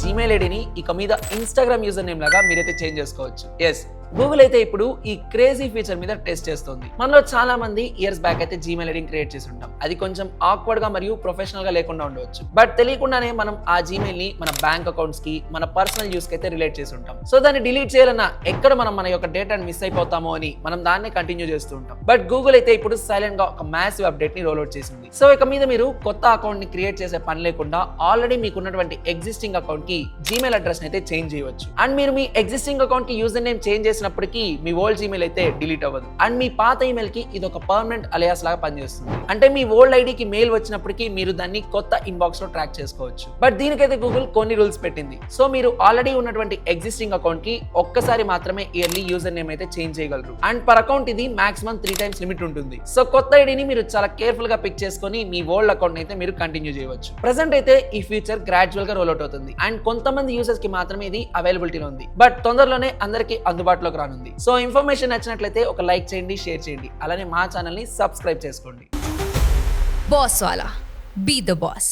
Gmail ఐడిని ఇక మీద ఇన్స్టాగ్రామ్ యూజర్ నేమ్ లాగా మీరైతే చేంజ్ చేసుకోవచ్చు. ఎస్, గూగుల్ అయితే ఇప్పుడు ఈ క్రేజీ ఫీచర్ మీద టెస్ట్ చేస్తుంది. మనలో చాలా మంది ఇయర్స్ బ్యాక్ అయితే జీమెయిల్ ఐడిని క్రియేట్ చేసి ఉంటాం. అది కొంచెం ఆక్వర్డ్ గా మరియు ప్రొఫెషనల్ గా లేకుండా ఉండవచ్చు. బట్ తెలియకుండానే మనం ఆ జీమెయిల్ ని మన బ్యాంక్ అకౌంట్స్ కి, మన పర్సనల్ యూస్ కి అయితే రిలేట్ చేసి ఉంటాం. సో దాన్ని డిలీట్ చేయాలన్నా ఎక్కడ మనం మన యొక్క డేటాను మిస్ అయిపోతామో అని మనం దాన్ని కంటిన్యూ చేస్తూ ఉంటాం. బట్ గూగుల్ అయితే ఇప్పుడు సైలెంట్ గా ఒక మ్యాసివ్ అప్డేట్ ని రోల్ అవుట్ చేసింది. సో ఇక మీద మీరు కొత్త అకౌంట్ ని క్రియేట్ చేసే పని లేకుండా ఆల్రెడీ మీకున్నటువంటి ఎగ్జిస్టింగ్ అకౌంట్ కి జీమెయిల్ అడ్రస్ అయితే చేంజ్ చేయవచ్చు. అండ్ మీరు మీ ఎగ్జిస్టింగ్ అకౌంట్ కి యూజర్ నేమ్ చేంజ్ చేసినప్పటికీ మీ ఓల్డ్ జీమెయిల్ అయితే డిలీట్ అవ్వదు. అండ్ మీ పాత ఈమెయిల్ కి ఇది ఒక పర్మనెంట్ అలియాస్ లాగా పనిచేస్తుంది. అంటే మీ ఓల్డ్ ఐడికి మెయిల్ వచ్చినప్పటికీ మీరు దాన్ని కొత్త ఇన్బాక్స్ లో ట్రాక్ చేసుకోవచ్చు. బట్ దీనికైతే గూగుల్ కొన్ని రూల్స్ పెట్టింది. సో మీరు ఆల్రెడీ ఉన్నటువంటి ఎగ్జిస్టింగ్ అకౌంట్ కి ఒక్కసారి మాత్రమే ఇయర్లీ యూజర్ నేమ్ అయితే చేంజ్ చేయగలరు. అండ్ పర్ అకౌంట్ ఇది మాక్సిమం 3 times లిమిట్ ఉంటుంది. సో కొత్త ఐడిని మీరు చాలా కేర్ఫుల్ గా పిక్ చేసుకొని మీ ఓల్డ్ అకౌంట్ అయితే మీరు కంటిన్యూ చేయవచ్చు. ప్రెసెంట్ అయితే ఈ ఫీచర్ గ్రాడ్యువల్ గా రోల్ అవుట్ అవుతుంది. అండ్ కొంతమంది యూజర్స్ కి మాత్రమే ఇది అవైలబిలిటీలో ఉంది. బట్ తొందరలోనే అందరికీ అందుబాటులోకి రానుంది. సో ఇన్ఫర్మేషన్ నచ్చినట్లయితే ఒక లైక్ చేయండి, షేర్ చేయండి. అలానే మా ఛానల్ ని సబ్స్క్రైబ్ చేసుకోండి. Boss Wala. Be the boss.